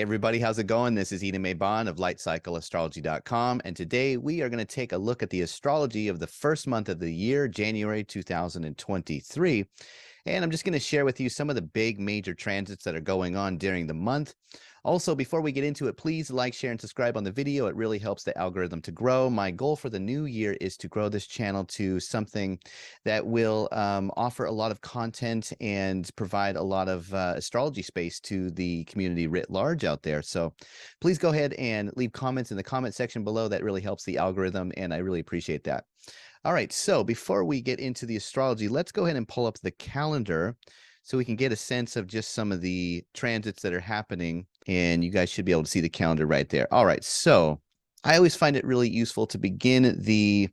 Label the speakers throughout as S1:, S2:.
S1: everybody, how's it going? This is Eden Maybon of lightcycleastrology.com, and today we are going to take a look at the astrology of the first month of the year, January 2023. And I'm just going to share with you some of the big major transits that are going on during the month. Also, before we get into it, please like, share, and subscribe on the video. It really helps the algorithm to grow. My goal for the new year is to grow this channel to something that will offer a lot of content and provide a lot of astrology space to the community writ large out there. So please go ahead and leave comments in the comment section below. That really helps the algorithm, and I really appreciate that. All right, so before we get into the astrology, let's go ahead and pull up the calendar so we can get a sense of just some of the transits that are happening, and you guys should be able to see the calendar right there. All right, so I always find it really useful to begin the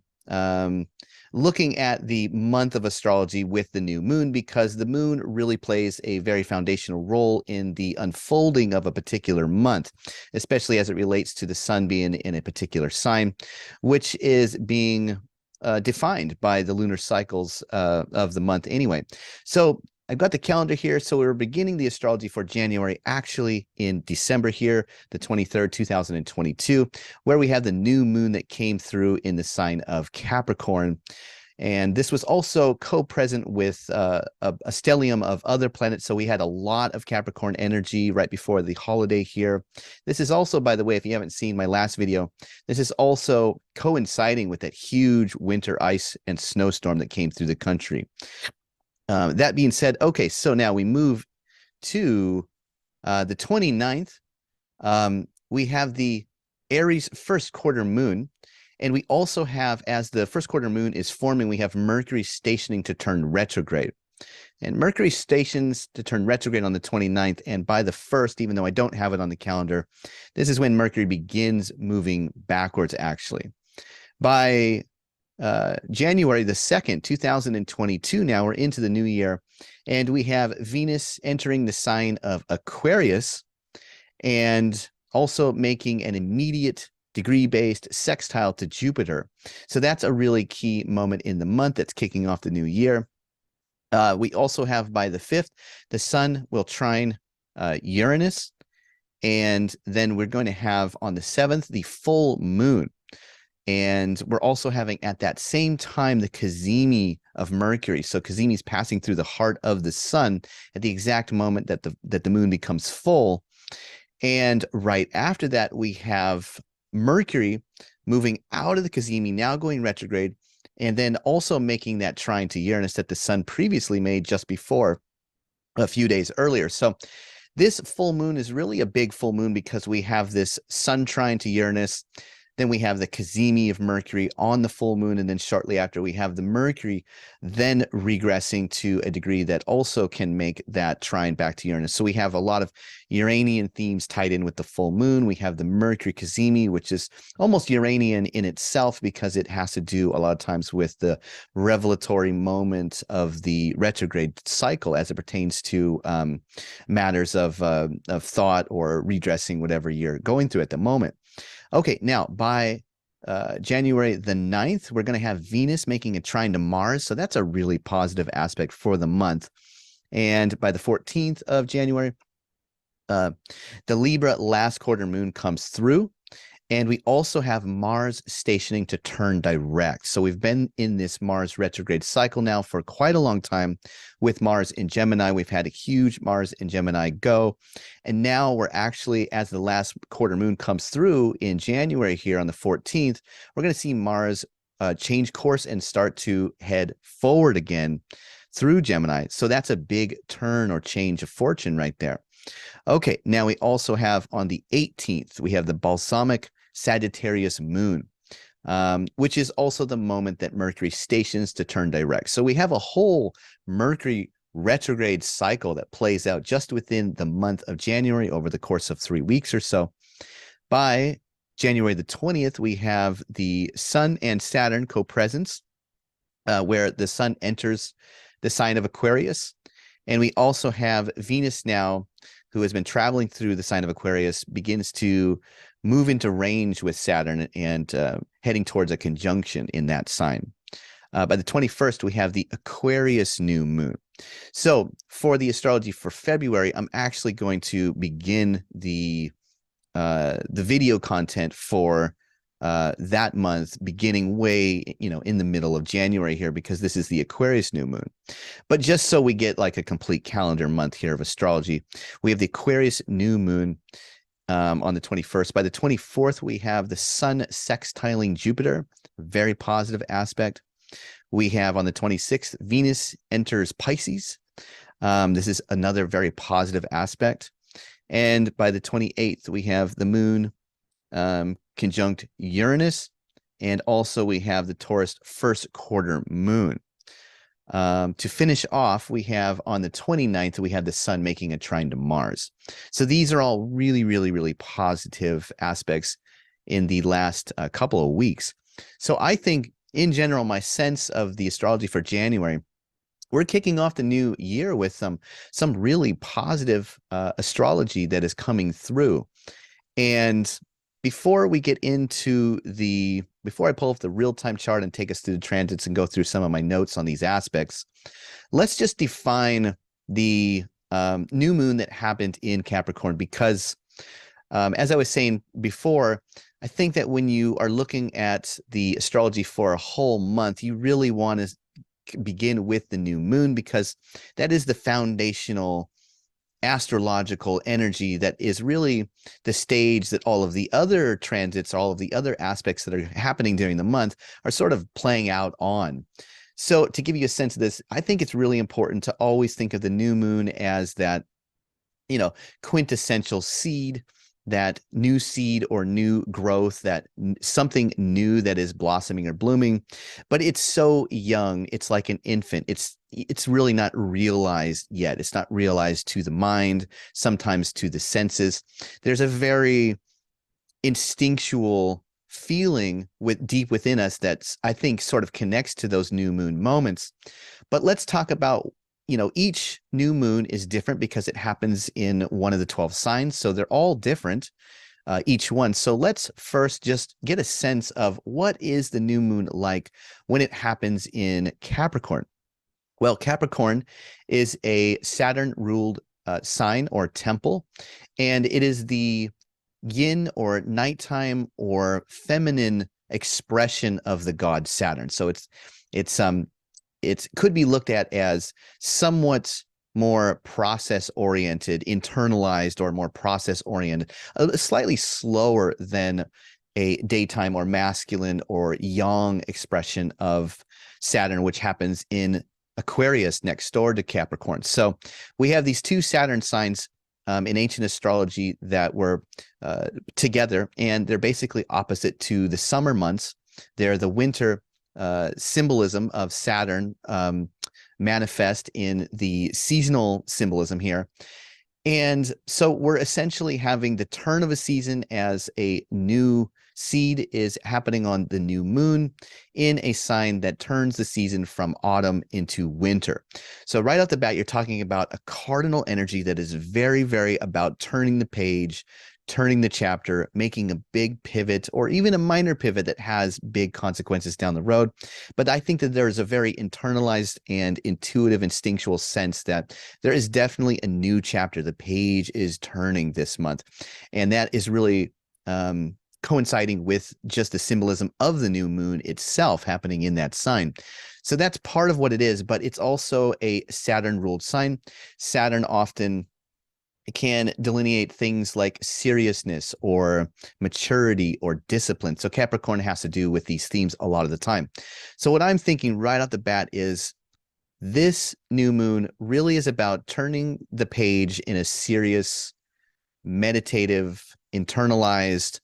S1: looking at the month of astrology with the new moon, because the moon really plays a very foundational role in the unfolding of a particular month, especially as it relates to the sun being in a particular sign, which is being defined by the lunar cycles of the month anyway. So I've got the calendar here. So we're beginning the astrology for January actually in December here, the 23rd, 2022, where we have the new moon that came through in the sign of Capricorn. And this was also co-present with a stellium of other planets. So we had a lot of Capricorn energy right before the holiday here. This is also, by the way, if you haven't seen my last video, this is also coinciding with that huge winter ice and snowstorm that came through the country. That being said, okay, so now we move to the 29th. We have the Aries first quarter moon. And we also have, as the first quarter moon is forming, we have Mercury stationing to turn retrograde. And Mercury stations to turn retrograde on the 29th. And by the 1st, even though I don't have it on the calendar, this is when Mercury begins moving backwards, actually. By January the 2nd, 2022, now we're into the new year. And we have Venus entering the sign of Aquarius and also making an immediate degree-based sextile to Jupiter. So that's a really key moment in the month that's kicking off the new year. We also have by the 5th, the sun will trine Uranus. And then we're going to have on the 7th, the full moon. And we're also having at that same time the cazimi of Mercury. So cazimi is passing through the heart of the sun at the exact moment that the moon becomes full. And right after that, we have Mercury moving out of the cazimi, now going retrograde, and then also making that trine to Uranus that the sun previously made just before a few days earlier. So this full moon is really a big full moon because we have this sun trine to Uranus. Then we have the cazimi of Mercury on the full moon, and then shortly after we have the Mercury then regressing to a degree that also can make that trine back to Uranus. So we have a lot of Uranian themes tied in with the full moon. We have the Mercury cazimi, which is almost Uranian in itself because it has to do a lot of times with the revelatory moment of the retrograde cycle as it pertains to matters of thought or redressing whatever you're going through at the moment. Okay, now by January the 9th, we're going to have Venus making a trine to Mars. So that's a really positive aspect for the month. And by the 14th of January, the Libra last quarter moon comes through. And we also have Mars stationing to turn direct. So we've been in this Mars retrograde cycle now for quite a long time with Mars in Gemini. We've had a huge Mars in Gemini go. And now we're actually, as the last quarter moon comes through in January here on the 14th, we're going to see Mars change course and start to head forward again through Gemini. So that's a big turn or change of fortune right there. Okay, now we also have on the 18th, we have the balsamic Sagittarius moon, which is also the moment that Mercury stations to turn direct. So we have a whole Mercury retrograde cycle that plays out just within the month of January over the course of 3 weeks or so. By January the 20th, we have the Sun and Saturn co-presence, where the Sun enters the sign of Aquarius. And we also have Venus now, who has been traveling through the sign of Aquarius, begins to move into range with Saturn and heading towards a conjunction in that sign. By the 21st, we have the Aquarius new moon. So for the astrology for February, I'm actually going to begin the the video content for that month beginning way, in the middle of January here, because this is the Aquarius new moon. But just so we get like a complete calendar month here of astrology, we have the Aquarius new moon on the 21st. By the 24th, we have the sun sextiling Jupiter, very positive aspect. We have on the 26th, Venus enters Pisces. This is another very positive aspect. And by the 28th, we have the moon conjunct Uranus, and also we have the Taurus first quarter moon. To finish off, we have on the 29th, we have the sun making a trine to Mars. So these are all really, really, really positive aspects in the last couple of weeks. So I think in general, my sense of the astrology for January, we're kicking off the new year with some really positive astrology that is coming through. And before we get into before I pull up the real-time chart and take us through the transits and go through some of my notes on these aspects, let's just define the new moon that happened in Capricorn, because as I was saying before, I think that when you are looking at the astrology for a whole month, you really want to begin with the new moon, because that is the foundational astrological energy that is really the stage that all of the other transits, all of the other aspects that are happening during the month are sort of playing out on. So to give you a sense of this, I think it's really important to always think of the new moon as that, quintessential seed, that new seed or new growth, that something new that is blossoming or blooming, but it's so young. It's like an infant. It's really not realized yet. It's not realized to the mind, sometimes to the senses. There's a very instinctual feeling deep within us that's, I think, sort of connects to those new moon moments. But let's talk about, each new moon is different because it happens in one of the 12 signs. So they're all different, each one. So let's first just get a sense of what is the new moon like when it happens in Capricorn. Well, Capricorn is a Saturn-ruled sign or temple, and it is the yin or nighttime or feminine expression of the god Saturn. So it could be looked at as somewhat more process-oriented, internalized, or more process-oriented, slightly slower than a daytime or masculine or yang expression of Saturn, which happens in Aquarius next door to Capricorn. So we have these two Saturn signs in ancient astrology that were together, and they're basically opposite to the summer months. They're the winter symbolism of Saturn manifest in the seasonal symbolism here. And so we're essentially having the turn of a season as a new seed is happening on the new moon in a sign that turns the season from autumn into winter. So right off the bat, you're talking about a cardinal energy that is very, very about turning the page, turning the chapter, making a big pivot, or even a minor pivot that has big consequences down the road. But I think that there is a very internalized and intuitive, instinctual sense that there is definitely a new chapter. The page is turning this month. And that is really coinciding with just the symbolism of the new moon itself happening in that sign. So that's part of what it is, but it's also a Saturn-ruled sign. Saturn often can delineate things like seriousness or maturity or discipline. So Capricorn has to do with these themes a lot of the time. So what I'm thinking right off the bat is this new moon really is about turning the page in a serious, meditative, internalized,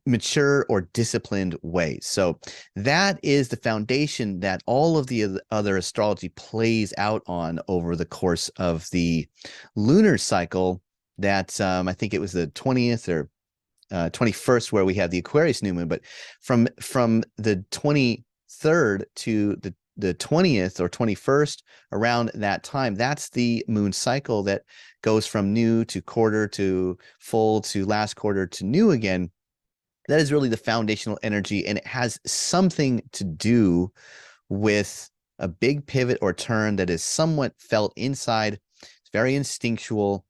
S1: mature or disciplined way. So that is the foundation that all of the other astrology plays out on over the course of the lunar cycle that I think it was the 20th or 21st where we had the Aquarius new moon. But from the 23rd to the 20th or 21st, around that time, that's the moon cycle that goes from new to quarter to full to last quarter to new again. That is really the foundational energy, and it has something to do with a big pivot or turn that is somewhat felt inside. It's very instinctual,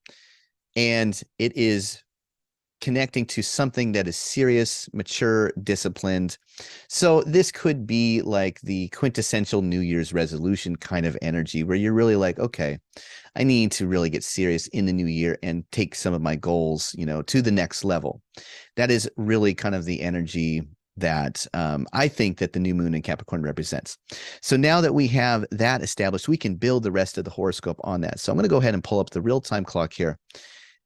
S1: and it is connecting to something that is serious, mature, disciplined. So this could be like the quintessential New Year's resolution kind of energy where you're really like, okay, I need to really get serious in the new year and take some of my goals, to the next level. That is really kind of the energy that I think that the new moon in Capricorn represents. So now that we have that established, we can build the rest of the horoscope on that. So I'm going to go ahead and pull up the real-time clock here.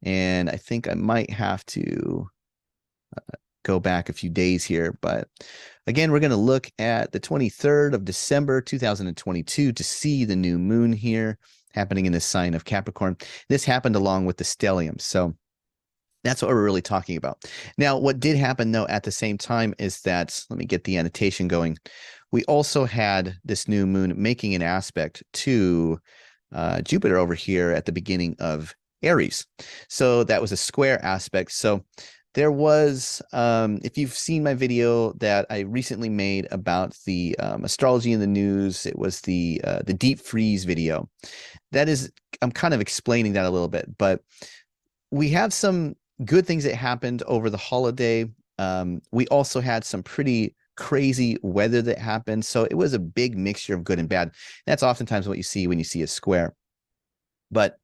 S1: And I think I might have to go back a few days here. But again, we're going to look at the 23rd of December, 2022 to see the new moon here happening in the sign of Capricorn. This happened along with the stellium. So that's what we're really talking about. Now, what did happen, though, at the same time is that, let me get the annotation going. We also had this new moon making an aspect to Jupiter over here at the beginning of Aries. So that was a square aspect. So there was, if you've seen my video that I recently made about the astrology in the news, it was the deep freeze video. That is, I'm kind of explaining that a little bit, but we have some good things that happened over the holiday. We also had some pretty crazy weather that happened. So it was a big mixture of good and bad. That's oftentimes what you see when you see a square. But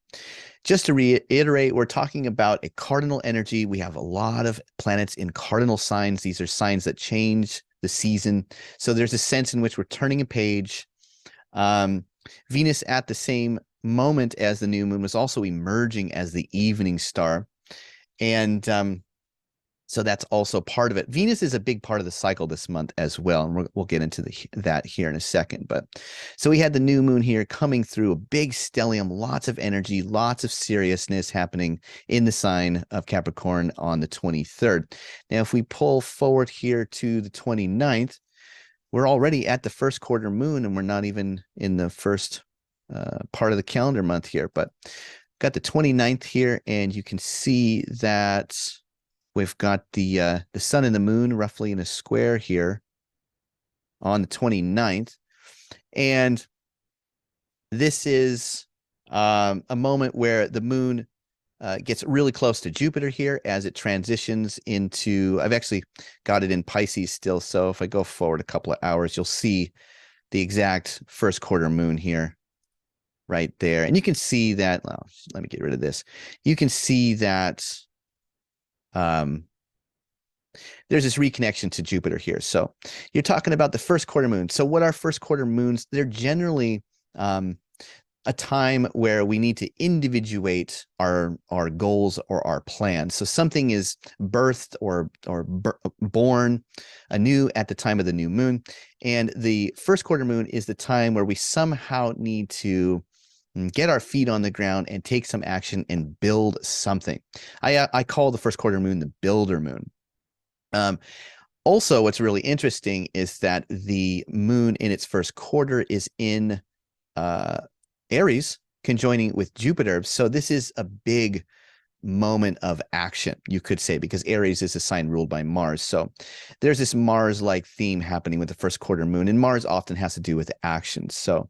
S1: just to reiterate, we're talking about a cardinal energy. We have a lot of planets in cardinal signs. These are signs that change the season. So there's a sense in which we're turning a page. Venus at the same moment as the new moon was also emerging as the evening star. And so that's also part of it. Venus is a big part of the cycle this month as well. And we'll get into that here in a second. But so we had the new moon here coming through, a big stellium, lots of energy, lots of seriousness happening in the sign of Capricorn on the 23rd. Now, if we pull forward here to the 29th, we're already at the first quarter moon and we're not even in the first part of the calendar month here. But got the 29th here, and you can see that we've got the sun and the moon roughly in a square here on the 29th. And this is a moment where the moon gets really close to Jupiter here as it transitions into, I've actually got it in Pisces still. So if I go forward a couple of hours, you'll see the exact first quarter moon here right there. And you can see that, well, let me get rid of this. You can see that there's this reconnection to Jupiter here. So you're talking about the first quarter moon. So what are first quarter moons? They're generally a time where we need to individuate our goals or our plans. So something is birthed or born anew at the time of the new moon. And the first quarter moon is the time where we somehow need to get our feet on the ground and take some action and build something. I call the first quarter moon the builder moon. Also, what's really interesting is that the moon in its first quarter is in Aries, conjoining with Jupiter. So this is a big moment of action, you could say, because Aries is a sign ruled by Mars. So there's this Mars-like theme happening with the first quarter moon, and Mars often has to do with action. So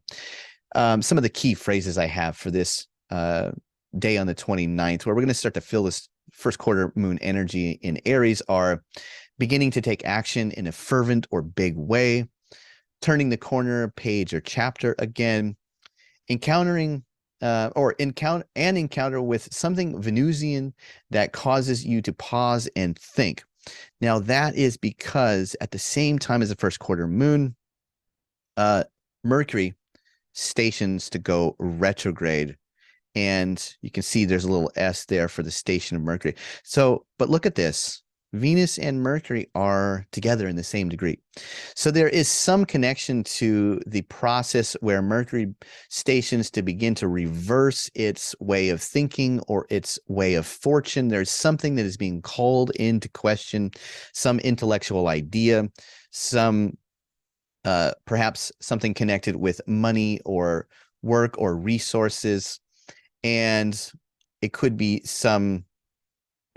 S1: some of the key phrases I have for this day on the 29th, where we're going to start to feel this first quarter moon energy in Aries, are beginning to take action in a fervent or big way, turning the corner, page, or chapter again, encountering encounter with something Venusian that causes you to pause and think. Now, that is because at the same time as the first quarter moon, Mercury stations to go retrograde. And you can see there's a little S there for the station of Mercury. So, but look at this. Venus and Mercury are together in the same degree. So there is some connection to the process where Mercury stations to begin to reverse its way of thinking or its way of fortune. There's something that is being called into question, some intellectual idea, some perhaps something connected with money or work or resources. And it could be some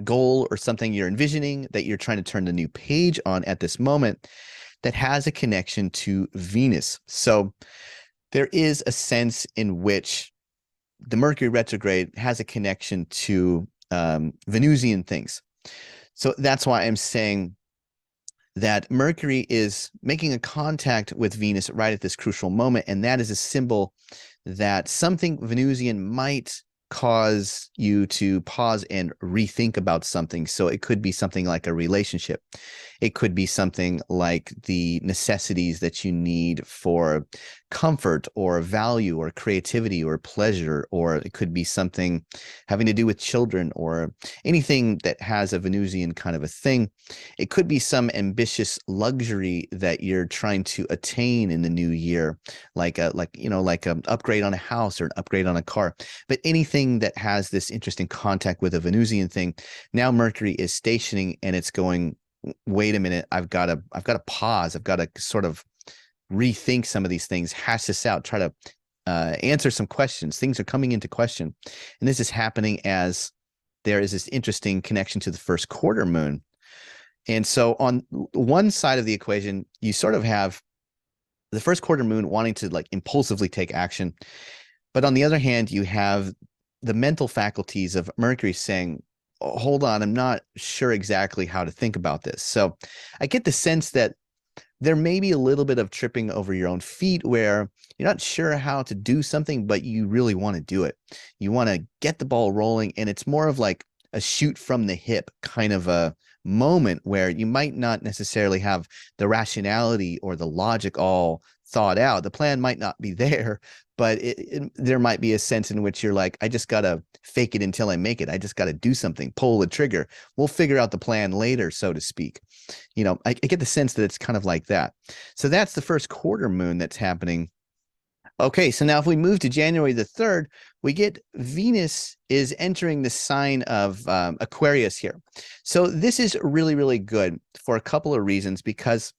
S1: goal or something you're envisioning that you're trying to turn the new page on at this moment that has a connection to Venus. So there is a sense in which the Mercury retrograde has a connection to Venusian things. So that's why I'm saying that Mercury is making a contact with Venus right at this crucial moment. And that is a symbol that something Venusian might cause you to pause and rethink about something. So it could be something like a relationship. It could be something like the necessities that you need for comfort or value or creativity or pleasure, or it could be something having to do with children or anything that has a Venusian kind of a thing. It could be some ambitious luxury that you're trying to attain in the new year, like an upgrade on a house or an upgrade on a car. But anything that has this interesting contact with a Venusian thing, now Mercury is stationing and it's going, wait a minute, I've got to pause. I've got to sort of rethink some of these things, hash this out, try to answer some questions. Things are coming into question. And this is happening as there is this interesting connection to the first quarter moon. And so on one side of the equation, you sort of have the first quarter moon wanting to like impulsively take action. But on the other hand, you have the mental faculties of Mercury saying, oh, hold on, I'm not sure exactly how to think about this. So I get the sense that there may be a little bit of tripping over your own feet where you're not sure how to do something, but you really want to do it. You want to get the ball rolling, and it's more of like a shoot from the hip kind of a moment where you might not necessarily have the rationality or the logic all thought out. The plan might not be there, but there might be a sense in which you're like, I just got to fake it until I make it. I just got to do something, pull the trigger. We'll figure out the plan later, so to speak. You know, I get the sense that it's kind of like that. So that's the first quarter moon that's happening. Okay, so now if we move to January the 3rd, we get Venus is entering the sign of Aquarius here. So this is really, really good for a couple of reasons, because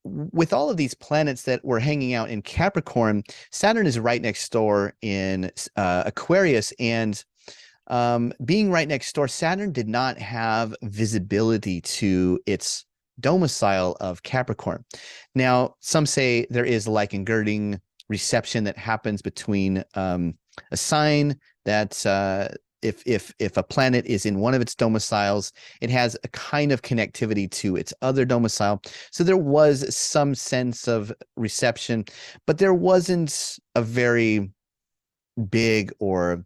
S1: with all of these planets that were hanging out in Capricorn, Saturn is right next door in Aquarius, and being right next door, Saturn did not have visibility to its domicile of Capricorn. Now, some say there is like inverting reception that happens between a sign that if a planet is in one of its domiciles, it has a kind of connectivity to its other domicile. So there was some sense of reception, but there wasn't a very big or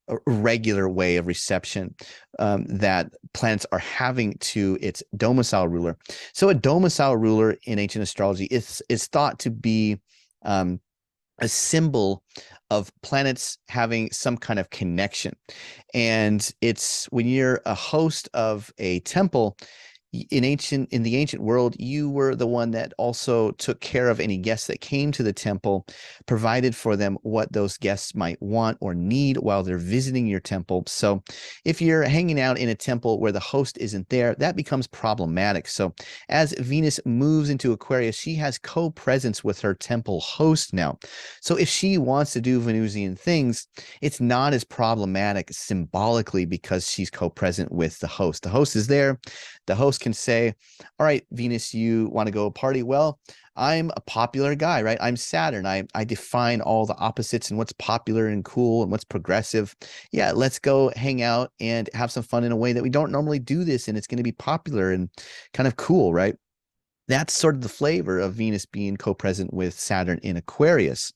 S1: a regular way of reception that planets are having to its domicile ruler. So a domicile ruler in ancient astrology is thought to be a symbol of planets having some kind of connection. And it's when you're a host of a temple in the ancient world, you were the one that also took care of any guests that came to the temple, provided for them what those guests might want or need while they're visiting your temple. So if you're hanging out in a temple where the host isn't there, that becomes problematic. So as Venus moves into Aquarius, she has co-presence with her temple host now. So if she wants to do Venusian things, it's not as problematic symbolically because she's co-present with the host. The host is there. The host can say, all right, Venus, you want to go party? Well, I'm a popular guy, right? I'm Saturn. I define all the opposites and what's popular and cool and what's progressive. Yeah, let's go hang out and have some fun in a way that we don't normally do this. And it's going to be popular and kind of cool, right? That's sort of the flavor of Venus being co-present with Saturn in Aquarius,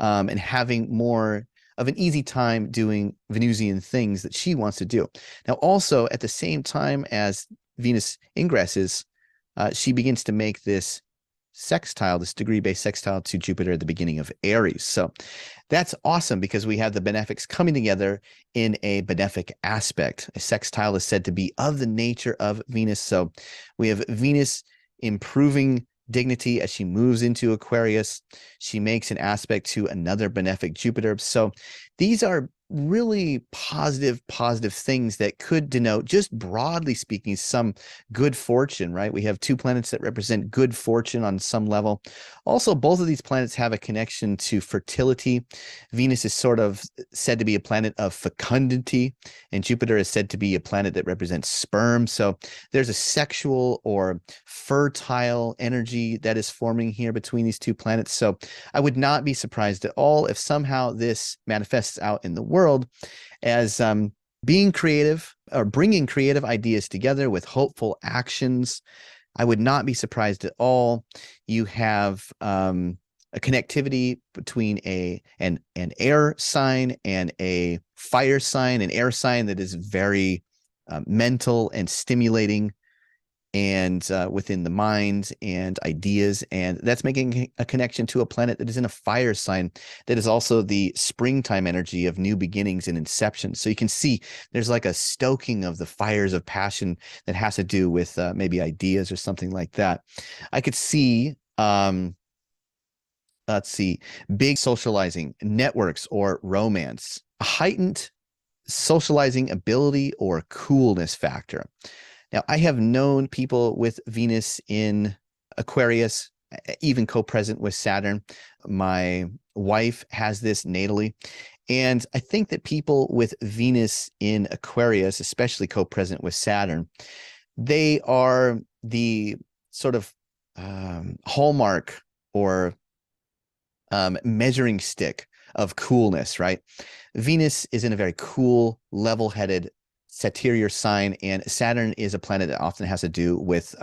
S1: and having more of an easy time doing Venusian things that she wants to do. Now, also at the same time as Venus ingresses, she begins to make this sextile, this degree-based sextile to Jupiter at the beginning of Aries. So that's awesome because we have the benefics coming together in a benefic aspect. A sextile is said to be of the nature of Venus. So we have Venus improving dignity as she moves into Aquarius. She makes an aspect to another benefic Jupiter. So these are really positive things that could denote, just broadly speaking, some good fortune, right? We have two planets that represent good fortune on some level. Also, both of these planets have a connection to fertility. Venus is sort of said to be a planet of fecundity, and Jupiter is said to be a planet that represents sperm. So there's a sexual or fertile energy that is forming here between these two planets. So I would not be surprised at all if somehow this manifests out in the world as being creative or bringing creative ideas together with hopeful actions. I would not be surprised at all. You have a connectivity between an air sign and a fire sign, an air sign that is very mental and stimulating, and within the mind and ideas. And that's making a connection to a planet that is in a fire sign that is also the springtime energy of new beginnings and inception. So you can see there's like a stoking of the fires of passion that has to do with maybe ideas or something like that. I could see, let's see, big socializing, networks, or romance, a heightened socializing ability or coolness factor. Now, I have known people with Venus in Aquarius, even co-present with Saturn. My wife has this natally. And I think that people with Venus in Aquarius, especially co-present with Saturn, they are the sort of hallmark or measuring stick of coolness, right? Venus is in a very cool, level-headed Satyrian sign, and Saturn is a planet that often has to do with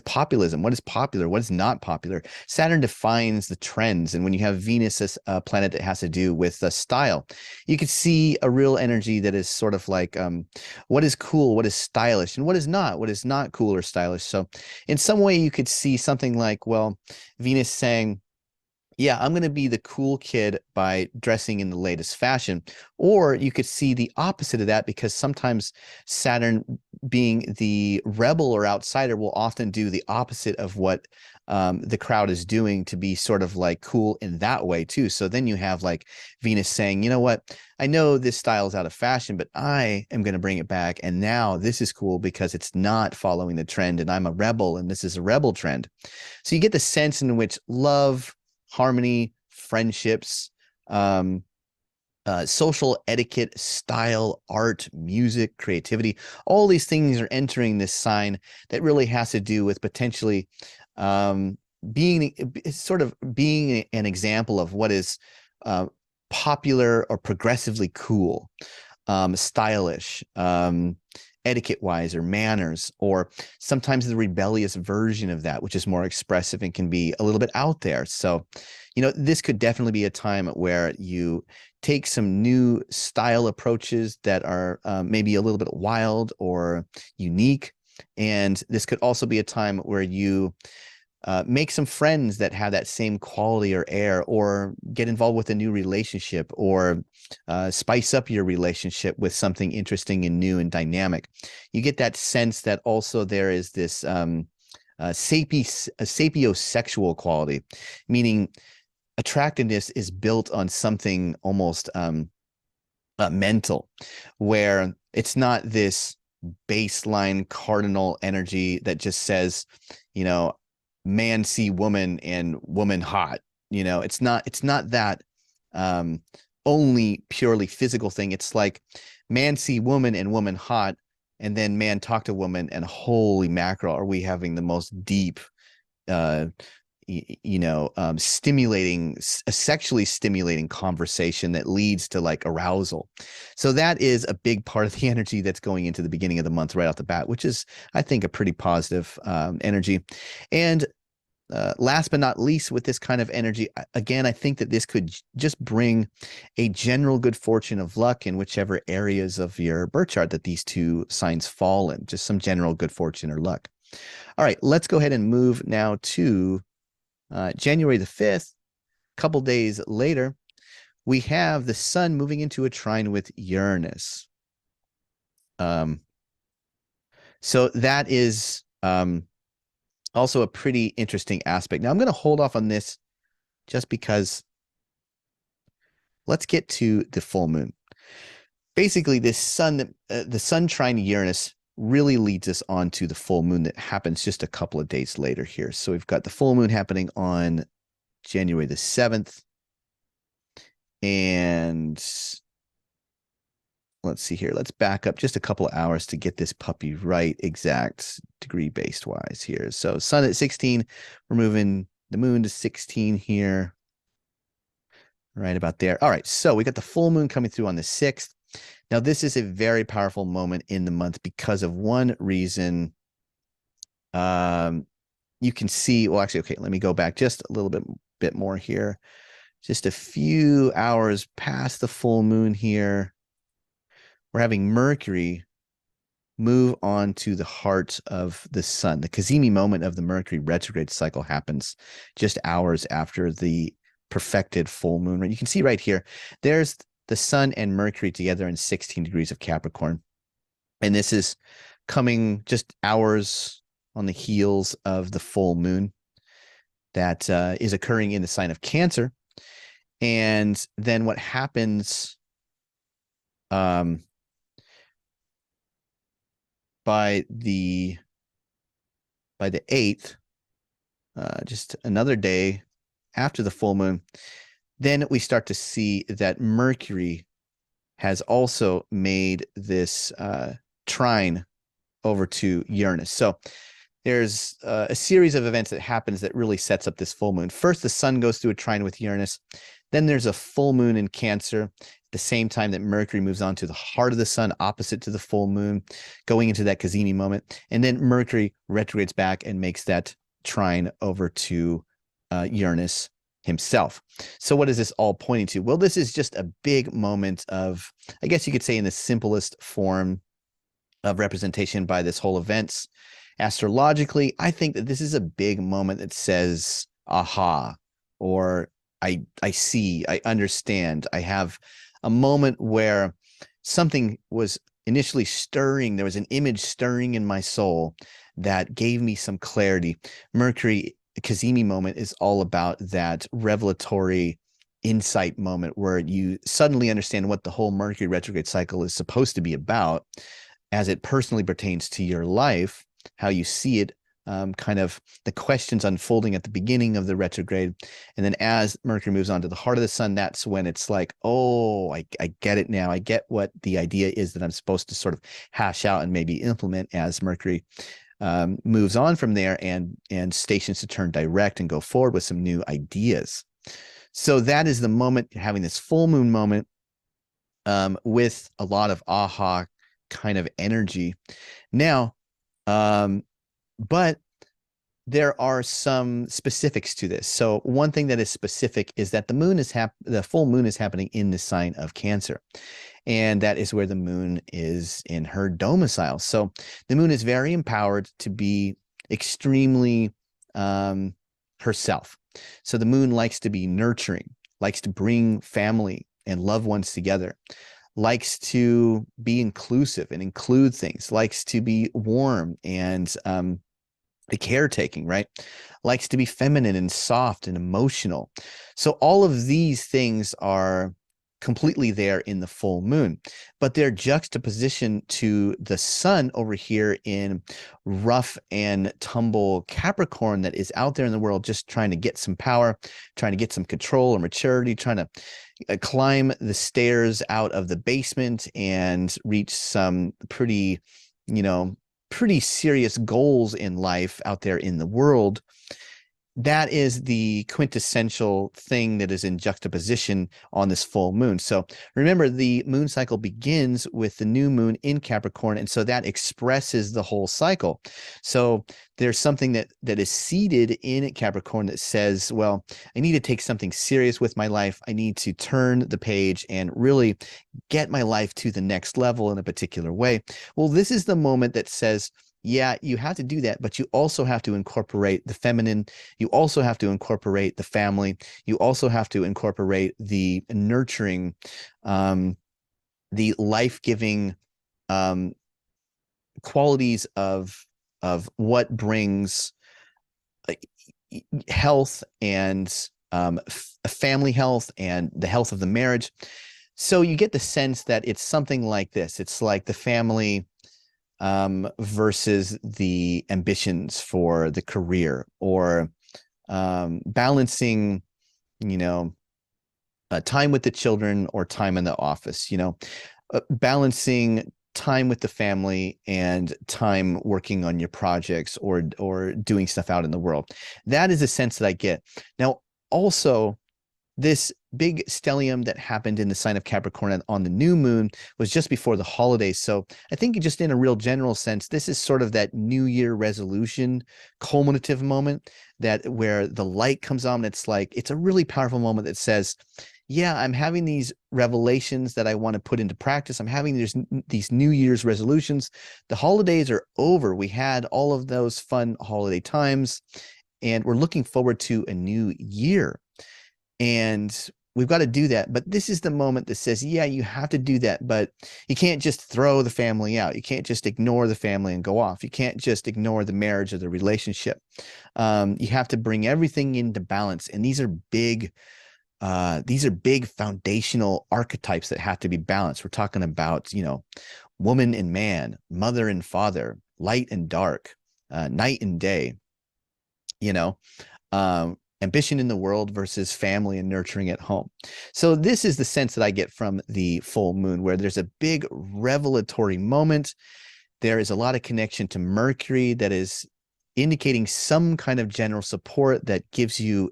S1: populism. What is popular? What is not popular? Saturn defines the trends, and when you have Venus as a planet that has to do with style, you could see a real energy that is sort of like what is cool, what is stylish, and what is not cool or stylish. So in some way, you could see something like, well, Venus saying, yeah, I'm going to be the cool kid by dressing in the latest fashion. Or you could see the opposite of that, because sometimes Saturn, being the rebel or outsider, will often do the opposite of what the crowd is doing to be sort of like cool in that way too. So then you have like Venus saying, you know what, I know this style is out of fashion, but I am going to bring it back. And now this is cool because it's not following the trend, and I'm a rebel, and this is a rebel trend. So you get the sense in which love, harmony, friendships, social etiquette, style, art, music, creativity, all these things are entering this sign that really has to do with potentially being an example of what is popular or progressively cool, stylish, etiquette-wise, or manners, or sometimes the rebellious version of that, which is more expressive and can be a little bit out there. So, you know, this could definitely be a time where you take some new style approaches that are maybe a little bit wild or unique. And this could also be a time where you make some friends that have that same quality or air, or get involved with a new relationship, or spice up your relationship with something interesting and new and dynamic. You get that sense that also there is this sapiosexual quality, meaning attractiveness is built on something almost mental, where it's not this baseline cardinal energy that just says, you know, man see woman and woman hot. You know, it's not that only purely physical thing. It's like man see woman and woman hot, and then man talk to woman, and holy mackerel, are we having the most deep stimulating, a sexually stimulating conversation that leads to like arousal. So that is a big part of the energy that's going into the beginning of the month right off the bat, which is, I think, a pretty positive energy. And last but not least, with this kind of energy, again, I think that this could just bring a general good fortune of luck in whichever areas of your birth chart that these two signs fall in, just some general good fortune or luck. All right, let's go ahead and move now to January the 5th. A couple days later, we have the sun moving into a trine with Uranus. So that is also a pretty interesting aspect. Now, I'm going to hold off on this just because let's get to the full moon. Basically, this sun, the sun trine Uranus really leads us on to the full moon that happens just a couple of days later here. So we've got the full moon happening on January the 7th. And let's see here. Let's back up just a couple of hours to get this puppy right, exact degree based wise here. So sun at 16, we're moving the moon to 16 here. Right about there. All right. So we got the full moon coming through on the 6th. Now, this is a very powerful moment in the month because of one reason. You can see, well, actually, okay, let me go back just a little bit more here. Just a few hours past the full moon here, we're having Mercury move on to the heart of the sun. The cazimi moment of the Mercury retrograde cycle happens just hours after the perfected full moon. You can see right here, there's the sun and Mercury together in 16 degrees of Capricorn. And this is coming just hours on the heels of the full moon that is occurring in the sign of Cancer. And then what happens by the 8th, just another day after the full moon, then we start to see that Mercury has also made this trine over to Uranus. So there's a series of events that happens that really sets up this full moon. First, the sun goes through a trine with Uranus. Then there's a full moon in Cancer at the same time that Mercury moves on to the heart of the sun, opposite to the full moon, going into that cazimi moment. And then Mercury retrogrades back and makes that trine over to Uranus himself. So what is this all pointing to? Well, this is just a big moment of, I guess you could say in the simplest form of representation by this whole events. Astrologically, I think that this is a big moment that says, aha, or I see, I understand. I have a moment where something was initially stirring. There was an image stirring in my soul that gave me some clarity. Mercury cazimi moment is all about that revelatory insight moment where you suddenly understand what the whole Mercury retrograde cycle is supposed to be about as it personally pertains to your life, how you see it, kind of the questions unfolding at the beginning of the retrograde. And then as Mercury moves on to the heart of the sun, that's when it's like, oh, I get it now. I get what the idea is that I'm supposed to sort of hash out and maybe implement as Mercury moves on from there and stations to turn direct and go forward with some new ideas. So that is the moment, you're having this full moon moment with a lot of aha kind of energy. Now, but there are some specifics to this. So one thing that is specific is that the full moon is happening in the sign of Cancer. And that is where the moon is in her domicile. So the moon is very empowered to be extremely herself. So the moon likes to be nurturing, likes to bring family and loved ones together, likes to be inclusive and include things, likes to be warm and the caretaking, right? Likes to be feminine and soft and emotional. So all of these things are completely there in the full moon, but they're juxtaposition to the sun over here in rough and tumble Capricorn that is out there in the world just trying to get some power, trying to get some control or maturity, trying to climb the stairs out of the basement and reach some pretty, pretty serious goals in life out there in the world. That is the quintessential thing that is in juxtaposition on this full moon. So remember, the moon cycle begins with the new moon in Capricorn, and so that expresses the whole cycle. So there's something that is seated in Capricorn that says, well, I need to take something serious with my life. I need to turn the page and really get my life to the next level in a particular way. Well, this is the moment that says, yeah, you have to do that, but you also have to incorporate the feminine. You also have to incorporate the family. You also have to incorporate the nurturing, the life-giving qualities of what brings health and family health and the health of the marriage. So you get the sense that it's something like this. It's like the family versus the ambitions for the career, or balancing, time with the children or time in the office, balancing time with the family and time working on your projects or doing stuff out in the world. That is a sense that I get. Now, also, this big stellium that happened in the sign of Capricorn on the new moon was just before the holidays. So I think just in a real general sense, this is sort of that New Year resolution culminative moment that where the light comes on. It's like, it's a really powerful moment that says, yeah, I'm having these revelations that I want to put into practice. I'm having these New Year's resolutions. The holidays are over. We had all of those fun holiday times, and we're looking forward to a new year. And we've got to do that. But this is the moment that says, yeah, you have to do that, but you can't just throw the family out. You can't just ignore the family and go off. You can't just ignore the marriage or the relationship. You have to bring everything into balance. And these are big foundational archetypes that have to be balanced. We're talking about, woman and man, mother and father, light and dark, night and day, ambition in the world versus family and nurturing at home. So this is the sense that I get from the full moon, where there's a big revelatory moment. There is a lot of connection to Mercury that is indicating some kind of general support that gives you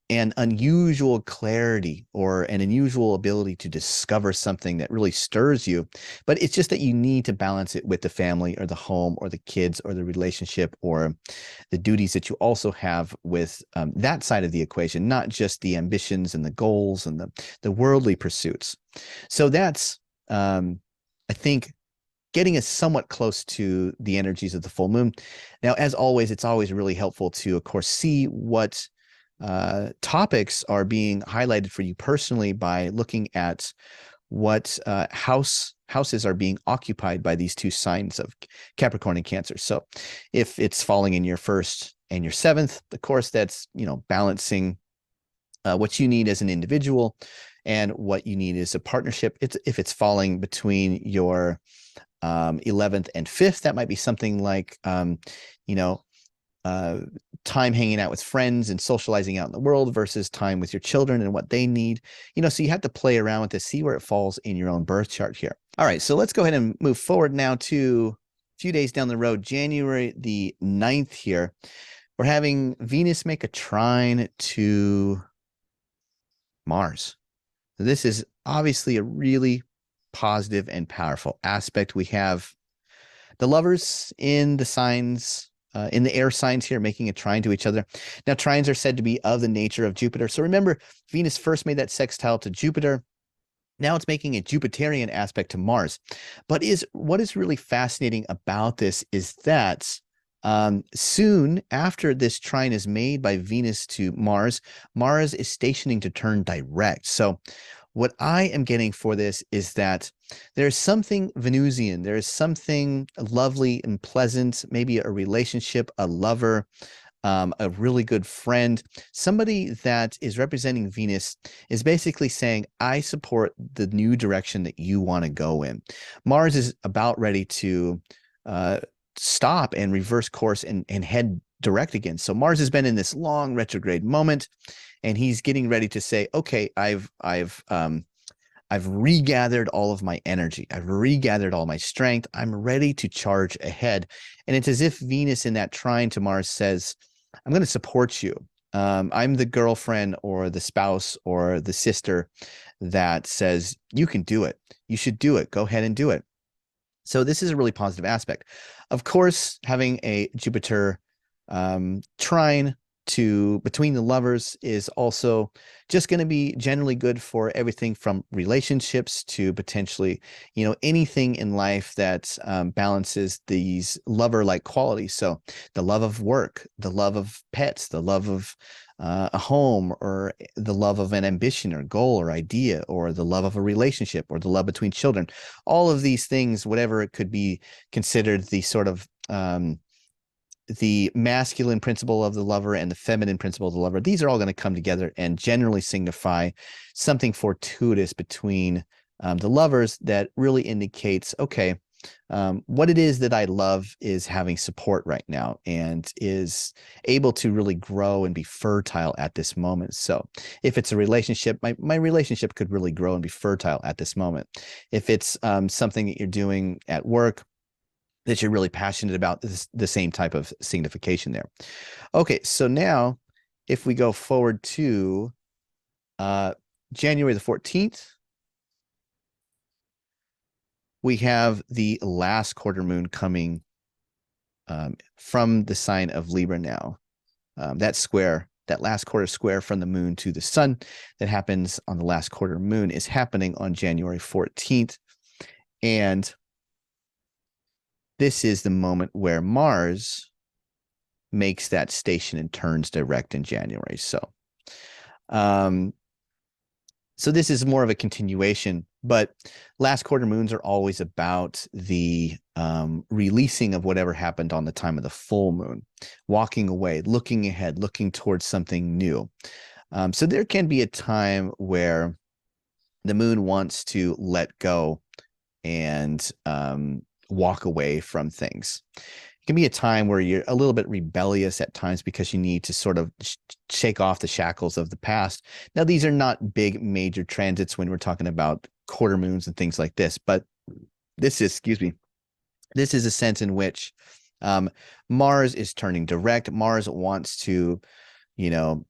S1: an unusual clarity or an unusual ability to discover something that really stirs you. But it's just that you need to balance it with the family or the home or the kids or the relationship or the duties that you also have with that side of the equation, not just the ambitions and the goals and the worldly pursuits. So that's, I think, getting us somewhat close to the energies of the full moon. Now, as always, it's always really helpful to, of course, see what topics are being highlighted for you personally by looking at what houses are being occupied by these two signs of Capricorn and Cancer. So if it's falling in your first and your seventh, of course, that's, balancing what you need as an individual and what you need as a partnership. If it's falling between your 11th and 5th, that might be something like, time hanging out with friends and socializing out in the world versus time with your children and what they need. So you have to play around with this, see where it falls in your own birth chart here. All right, so let's go ahead and move forward now to a few days down the road, January the 9th here. We're having Venus make a trine to Mars. This is obviously a really positive and powerful aspect. We have the lovers in the signs, in the air signs here, making a trine to each other. Now, trines are said to be of the nature of Jupiter. So remember, Venus first made that sextile to Jupiter. Now it's making a Jupiterian aspect to Mars. But what is really fascinating about this is that soon after this trine is made by Venus to Mars, Mars is stationing to turn direct. So what I am getting for this is that there's something Venusian, there is something lovely and pleasant, maybe a relationship, a lover, a really good friend, somebody that is representing Venus is basically saying, I support the new direction that you want to go in. Mars is about ready to stop and reverse course and head direct again. So Mars has been in this long retrograde moment, and he's getting ready to say, okay, I've regathered all of my energy. I've regathered all my strength. I'm ready to charge ahead. And it's as if Venus in that trine to Mars says, I'm going to support you. I'm the girlfriend or the spouse or the sister that says, you can do it. You should do it. Go ahead and do it. So this is a really positive aspect. Of course, having a Jupiter trine between the lovers is also just going to be generally good for everything from relationships to potentially, anything in life that balances these lover-like qualities. So the love of work, the love of pets, the love of a home, or the love of an ambition or goal or idea, or the love of a relationship, or the love between children. All of these things, whatever it could be considered, the sort of the masculine principle of the lover and the feminine principle of the lover, these are all going to come together and generally signify something fortuitous between the lovers that really indicates, okay, what it is that I love is having support right now and is able to really grow and be fertile at this moment. So if it's a relationship, my relationship could really grow and be fertile at this moment. If it's something that you're doing at work that you're really passionate about, the same type of signification there. Okay, so now if we go forward to January the 14th, we have the last quarter moon coming from the sign of Libra now. That square, that last quarter square from the moon to the sun that happens on the last quarter moon is happening on January 14th. And this is the moment where Mars makes that station and turns direct in January. So this is more of a continuation, but last quarter moons are always about the releasing of whatever happened on the time of the full moon, walking away, looking ahead, looking towards something new. So there can be a time where the moon wants to let go and walk away from things. It can be a time where you're a little bit rebellious at times because you need to sort of shake off the shackles of the past. Now, these are not big major transits when we're talking about quarter moons and things like this, but this is, this is a sense in which Mars is turning direct. Mars wants to,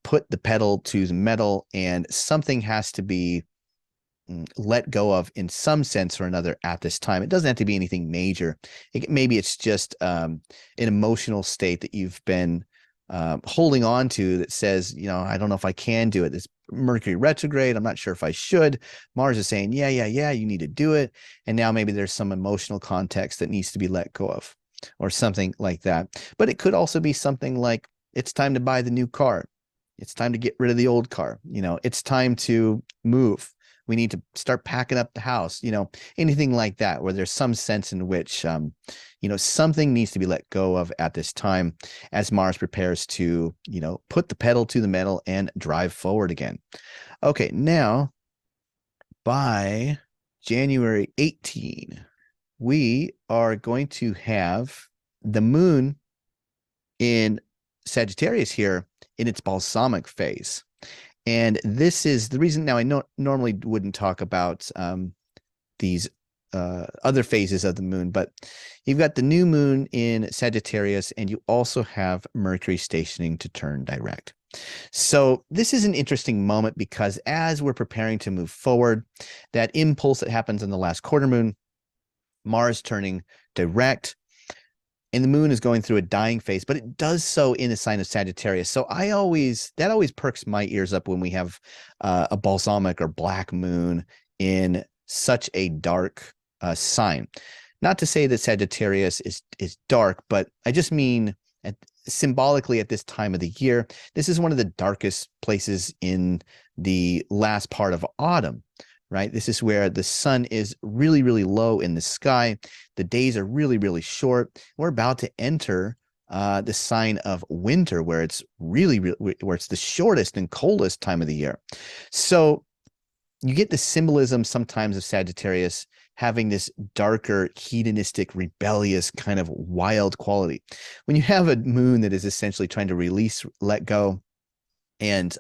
S1: put the pedal to the metal, and something has to be let go of in some sense or another at this time. It doesn't have to be anything major. Maybe it's just an emotional state that you've been holding on to that says, I don't know if I can do it. It's Mercury retrograde. I'm not sure if I should. Mars is saying, yeah, you need to do it. And now maybe there's some emotional context that needs to be let go of or something like that. But it could also be something like, it's time to buy the new car. It's time to get rid of the old car. It's time to move. We need to start packing up the house, anything like that, where there's some sense in which, something needs to be let go of at this time as Mars prepares to, put the pedal to the metal and drive forward again. Okay, now by January 18, we are going to have the moon in Sagittarius here in its balsamic phase. And this is the reason. Now, I normally wouldn't talk about these other phases of the moon, but you've got the new moon in Sagittarius, and you also have Mercury stationing to turn direct. So this is an interesting moment because as we're preparing to move forward, that impulse that happens in the last quarter moon, Mars turning direct, and the moon is going through a dying phase, but it does so in the sign of Sagittarius. So that always perks my ears up when we have a balsamic or black moon in such a dark sign. Not to say that Sagittarius is dark, but I just mean symbolically at this time of the year, this is one of the darkest places in the last part of autumn. Right? This is where the sun is really, really low in the sky. The days are really, really short. We're about to enter the sign of winter, where it's where it's the shortest and coldest time of the year. So you get the symbolism sometimes of Sagittarius having this darker, hedonistic, rebellious kind of wild quality. When you have a moon that is essentially trying to release, let go, and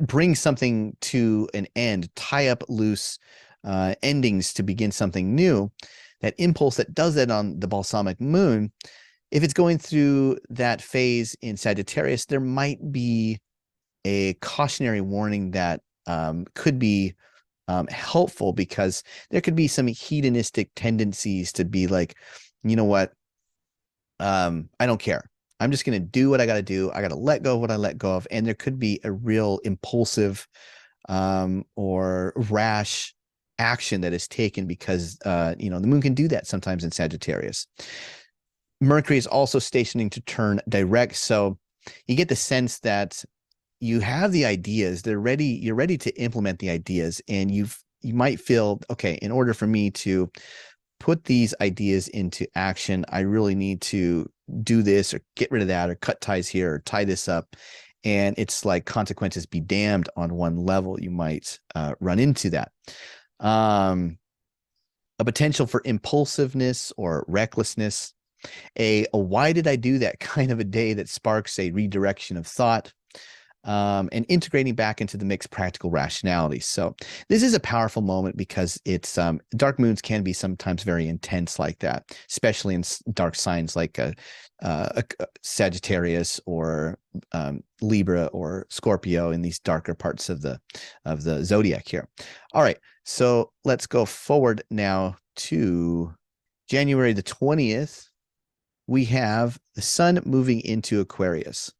S1: bring something to an end, tie up loose endings to begin something new, that impulse that does that on the balsamic moon, if it's going through that phase in Sagittarius, there might be a cautionary warning that could be helpful, because there could be some hedonistic tendencies to be like, you know what, I don't care. I'm just going to do what I got to do. I got to let go of what I let go of. And there could be a real impulsive or rash action that is taken because, the moon can do that sometimes in Sagittarius. Mercury is also stationing to turn direct. So you get the sense that you have the ideas, you're ready to implement the ideas. And you might feel, okay, in order for me to put these ideas into action, I really need to do this or get rid of that or cut ties here or tie this up. And it's like consequences be damned on one level. You might run into that. A potential for impulsiveness or recklessness, a why did I do that kind of a day that sparks a redirection of thought, and integrating back into the mixed practical rationality. So this is a powerful moment because it's dark moons can be sometimes very intense like that, especially in dark signs like Sagittarius or Libra or Scorpio in these darker parts of the zodiac here. All right, so let's go forward now to January the 20th. We have the sun moving into Aquarius.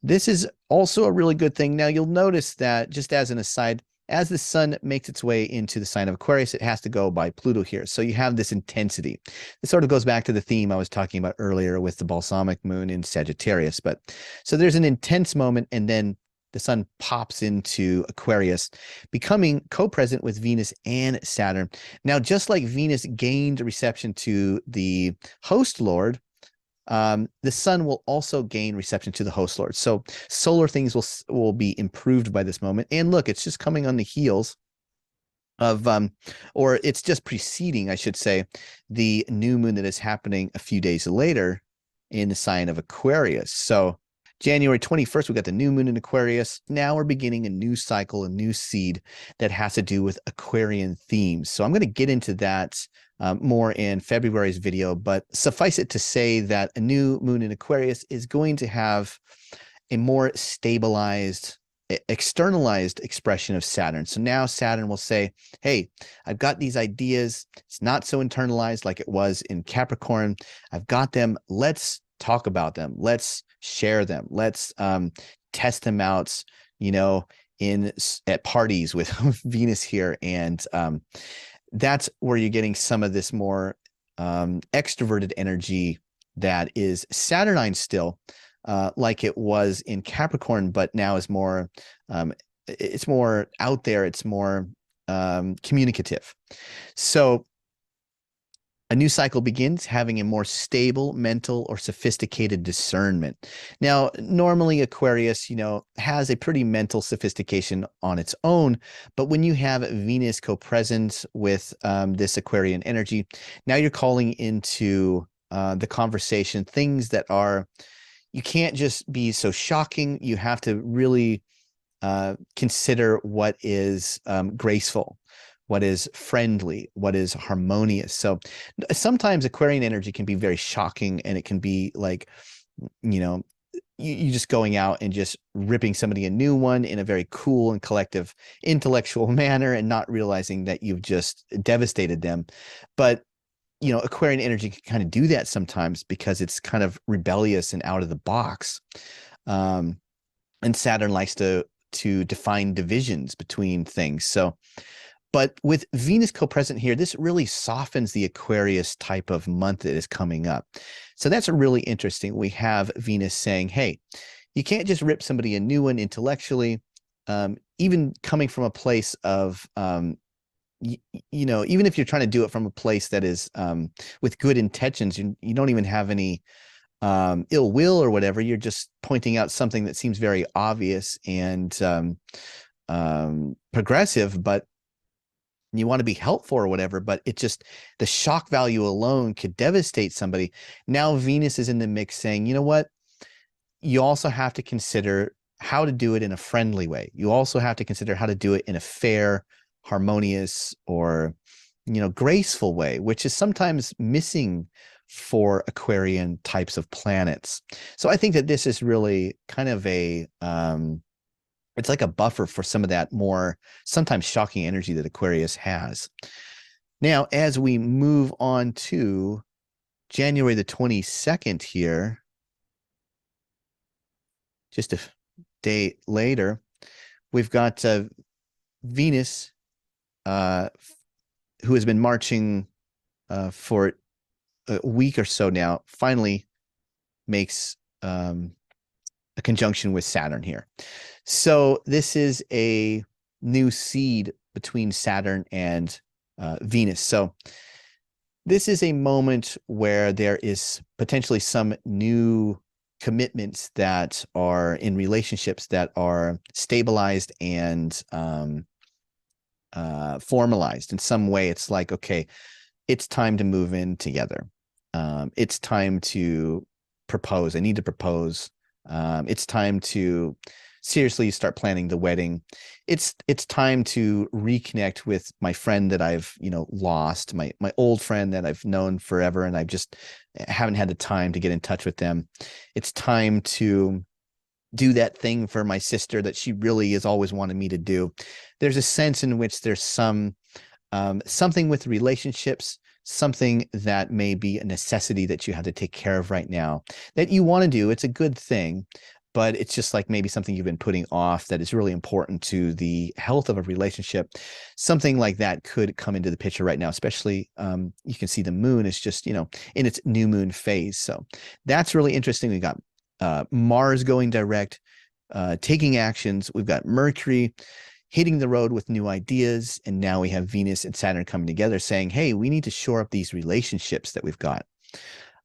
S1: This is also a really good thing. Now, you'll notice that, just as an aside, as the sun makes its way into the sign of Aquarius, it has to go by Pluto here. So you have this intensity. This sort of goes back to the theme I was talking about earlier with the balsamic moon in Sagittarius. But so there's an intense moment, and then the sun pops into Aquarius, becoming co-present with Venus and Saturn. Now, just like Venus gained reception to the host lord, the sun will also gain reception to the host lord. So solar things will be improved by this moment. And look, it's just coming on the heels of, or it's just preceding, I should say, the new moon that is happening a few days later in the sign of Aquarius. So January 21st, we got the new moon in Aquarius. Now we're beginning a new cycle, a new seed that has to do with Aquarian themes. So I'm going to get into that more in February's video, but suffice it to say that a new moon in Aquarius is going to have a more stabilized, externalized expression of Saturn. So now Saturn will say, hey, I've got these ideas. It's not so internalized like it was in Capricorn. I've got them. Let's talk about them. Let's share them. Let's test them out, you know, at parties with Venus here. And that's where you're getting some of this more extroverted energy that is Saturnine still, like it was in Capricorn, but now is more, it's more out there. It's more communicative. So a new cycle begins, having a more stable mental or sophisticated discernment. Now, normally Aquarius, you know, has a pretty mental sophistication on its own, but when you have Venus co-present with this Aquarian energy, now you're calling into the conversation things that are, you can't just be so shocking. You have to really consider what is graceful, what is friendly, what is harmonious. So sometimes Aquarian energy can be very shocking, and it can be like, you know, you just going out and just ripping somebody a new one in a very cool and collective intellectual manner and not realizing that you've just devastated them. But, you know, Aquarian energy can kind of do that sometimes because it's kind of rebellious and out of the box. And Saturn likes to define divisions between things. So, but with Venus co-present here, this really softens the Aquarius type of month that is coming up. So that's really interesting. We have Venus saying, hey, you can't just rip somebody a new one intellectually, even coming from a place of, you know, even if you're trying to do it from a place that is with good intentions, you don't even have any ill will or whatever. You're just pointing out something that seems very obvious and progressive, but you want to be helpful or whatever, but it just, the shock value alone could devastate somebody. Now Venus is in the mix saying, you know what? You also have to consider how to do it in a friendly way. You also have to consider how to do it in a fair, harmonious, or, you know, graceful way, which is sometimes missing for Aquarian types of planets. So I think that this is really kind of a, it's like a buffer for some of that more sometimes shocking energy that Aquarius has. Now, as we move on to January the 22nd here, just a day later, we've got Venus, who has been marching for a week or so now, finally makes a conjunction with Saturn here. So this is a new seed between Saturn and Venus. So this is a moment where there is potentially some new commitments that are in relationships that are stabilized and formalized in some way. It's like, okay, it's time to move in together. It's time to propose. I need to propose. It's time to seriously start planning the wedding. It's time to reconnect with my friend that I've, you know, lost, my old friend that I've known forever, and I've just haven't had the time to get in touch with them. It's time to do that thing for my sister that she really has always wanted me to do. There's a sense in which there's something with relationships, something that may be a necessity that you have to take care of right now that you want to do. It's a good thing, but it's just like maybe something you've been putting off that is really important to the health of a relationship. Something like that could come into the picture right now, especially you can see the moon is just, in its new moon phase. So that's really interesting. We got Mars going direct, taking actions. We've got Mercury hitting the road with new ideas. And now we have Venus and Saturn coming together saying, hey, we need to shore up these relationships that we've got.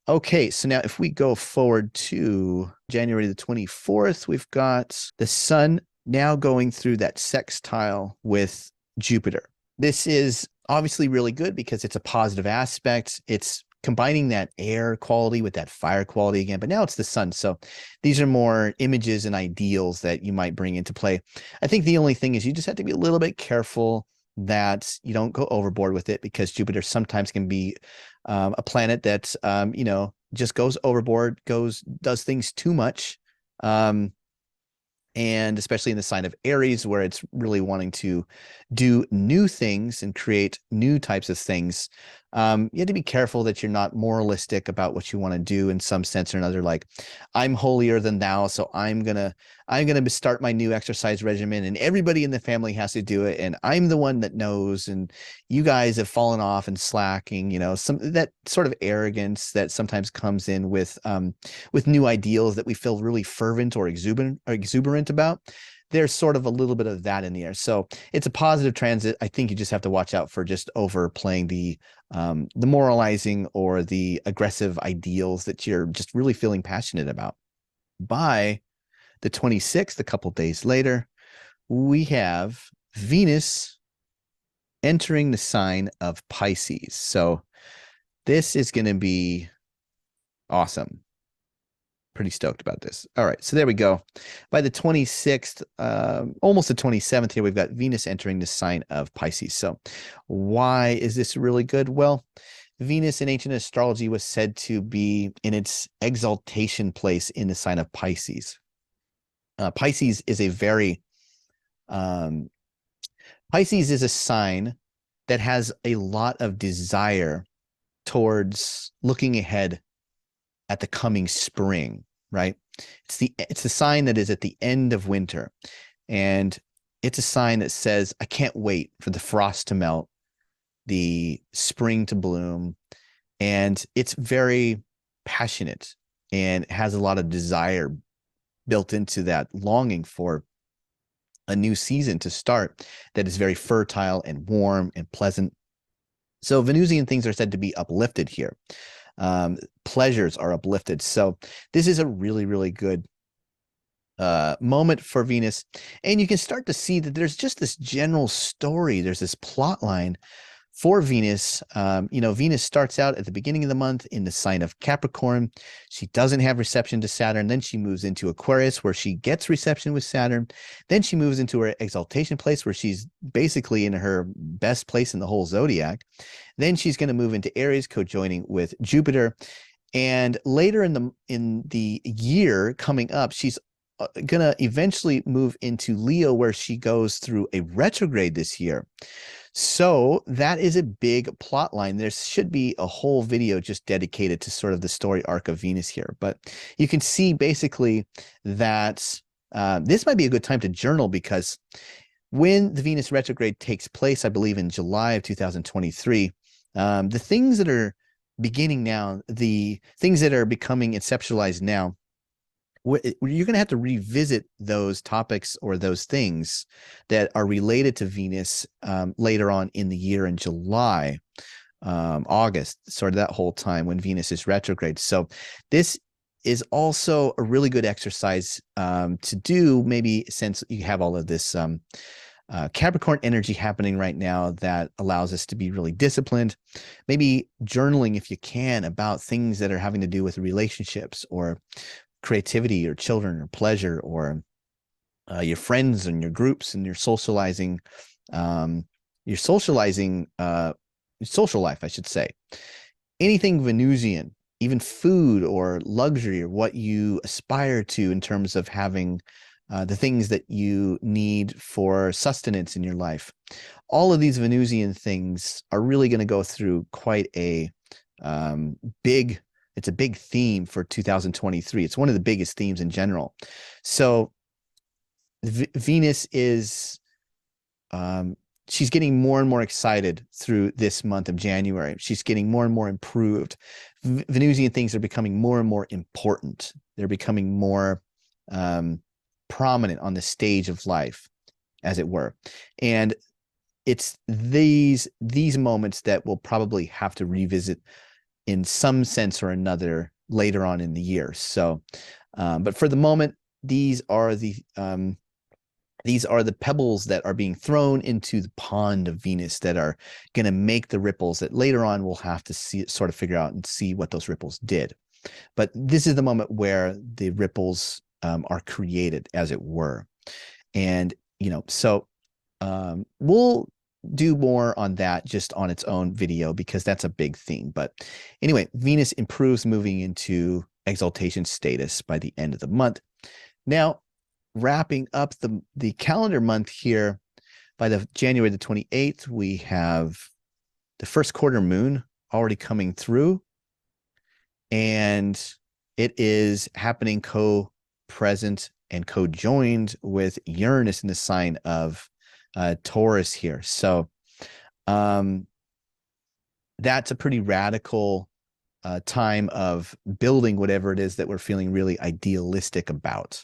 S1: Okay, so now if we go forward to January the 24th, we've got the sun now going through that sextile with Jupiter. This is obviously really good because it's a positive aspect. It's combining that air quality with that fire quality again, but now it's the sun. So these are more images and ideals that you might bring into play. I think the only thing is you just have to be a little bit careful that you don't go overboard with it, because Jupiter sometimes can be a planet that, just goes overboard, does things too much. And especially in the sign of Aries, where it's really wanting to do new things and create new types of things. You have to be careful that you're not moralistic about what you want to do in some sense or another. Like, I'm holier than thou, so I'm gonna start my new exercise regimen, and everybody in the family has to do it, and I'm the one that knows, and you guys have fallen off and slacking. Some that sort of arrogance that sometimes comes in with new ideals that we feel really fervent or exuberant about. There's sort of a little bit of that in the air. So it's a positive transit. I think you just have to watch out for just overplaying the moralizing or the aggressive ideals that you're just really feeling passionate about. By the 26th, a couple days later, we have Venus entering the sign of Pisces. So this is going to be awesome. Pretty stoked about this. All right, so there we go. By the 26th, almost the 27th here, we've got Venus entering the sign of Pisces. So why is this really good? Well, Venus in ancient astrology was said to be in its exaltation place in the sign of Pisces. Pisces is Pisces is a sign that has a lot of desire towards looking ahead at the coming spring, right? It's the sign that is at the end of winter, and it's a sign that says, I can't wait for the frost to melt, the spring to bloom, and it's very passionate and has a lot of desire built into that longing for a new season to start that is very fertile and warm and pleasant. So Venusian things are said to be uplifted here. Pleasures are uplifted. So this is a really, really good moment for Venus. And you can start to see that there's just this general story. There's this plot line for Venus. Venus starts out at the beginning of the month in the sign of Capricorn. She doesn't have reception to Saturn. Then she moves into Aquarius, where she gets reception with Saturn. Then she moves into her exaltation place, where she's basically in her best place in the whole zodiac. Then she's going to move into Aries, co-joining with Jupiter. And later in the year coming up, she's going to eventually move into Leo, where she goes through a retrograde this year. So that is a big plot line. There should be a whole video just dedicated to sort of the story arc of Venus here. But you can see basically that this might be a good time to journal, because when the Venus retrograde takes place, I believe in July of 2023, the things that are beginning now, the things that are becoming conceptualized now, you're going to have to revisit those topics or those things that are related to Venus later on in the year, in July, August, sort of that whole time when Venus is retrograde. So this is also a really good exercise to do, maybe since you have all of this Capricorn energy happening right now that allows us to be really disciplined. Maybe journaling, if you can, about things that are having to do with relationships or creativity or children or pleasure or your friends and your groups and your socializing social life, I should say. Anything Venusian, even food or luxury, or what you aspire to in terms of having the things that you need for sustenance in your life. All of these Venusian things are really going to go through quite a it's a big theme for 2023. It's one of the biggest themes in general. So Venus is, she's getting more and more excited through this month of January. She's getting more and more improved. Venusian things are becoming more and more important. They're becoming more prominent on the stage of life, as it were. And it's these moments that we'll probably have to revisit in some sense or another later on in the year. So, but for the moment, these are the pebbles that are being thrown into the pond of Venus that are going to make the ripples that later on we'll have to sort of figure out and see what those ripples did. But this is the moment where the ripples are created, as it were. And, so we'll do more on that just on its own video, because that's a big theme. But anyway, Venus improves, moving into exaltation status by the end of the month. Now, wrapping up the calendar month here, by the January the 28th, we have the first quarter moon already coming through, and it is happening co-present and co-joined with Uranus in the sign of Taurus here. So that's a pretty radical time of building whatever it is that we're feeling really idealistic about.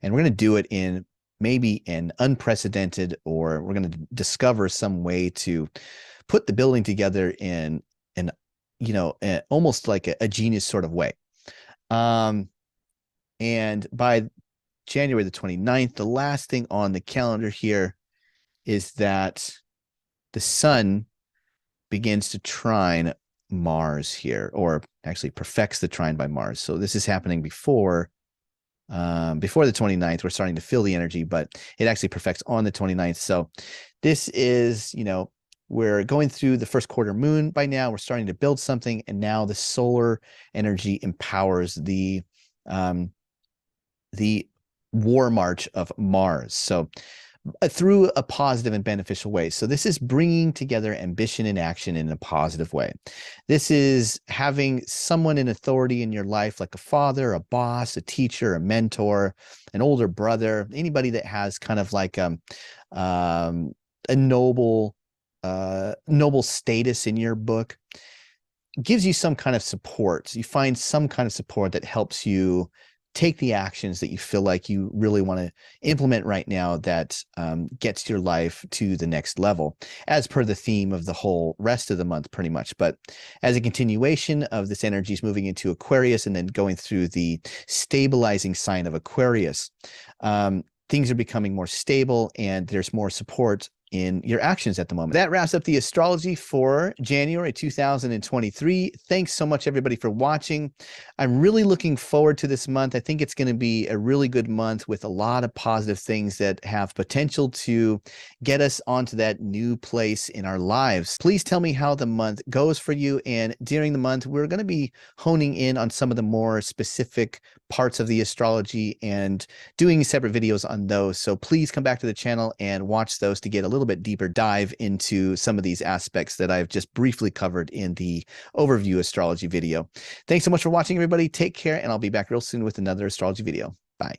S1: And we're going to do it in maybe an unprecedented, or we're going to discover some way to put the building together in almost like a genius sort of way. And by January the 29th, the last thing on the calendar here is that the sun begins to trine Mars here, or actually perfects the trine by Mars. So this is happening before the 29th. We're starting to feel the energy, but it actually perfects on the 29th. So this is, we're going through the first quarter moon by now. We're starting to build something, and now the solar energy empowers the war march of Mars. So through a positive and beneficial way. So this is bringing together ambition and action in a positive way. This is having someone in authority in your life, like a father, a boss, a teacher, a mentor, an older brother, anybody that has kind of like a noble status in your book, gives you some kind of support. You find some kind of support that helps you take the actions that you feel like you really want to implement right now, that gets your life to the next level, as per the theme of the whole rest of the month, pretty much. But as a continuation of this energy is moving into Aquarius and then going through the stabilizing sign of Aquarius, things are becoming more stable, and there's more support in your actions at the moment. That wraps up the astrology for January 2023. Thanks so much, everybody, for watching. I'm really looking forward to this month. I think it's going to be a really good month with a lot of positive things that have potential to get us onto that new place in our lives. Please tell me how the month goes for you. And during the month, we're going to be honing in on some of the more specific parts of the astrology and doing separate videos on those. So please come back to the channel and watch those to get a little bit deeper dive into some of these aspects that I've just briefly covered in the overview astrology video. Thanks so much for watching, everybody. Take care, and I'll be back real soon with another astrology video. Bye.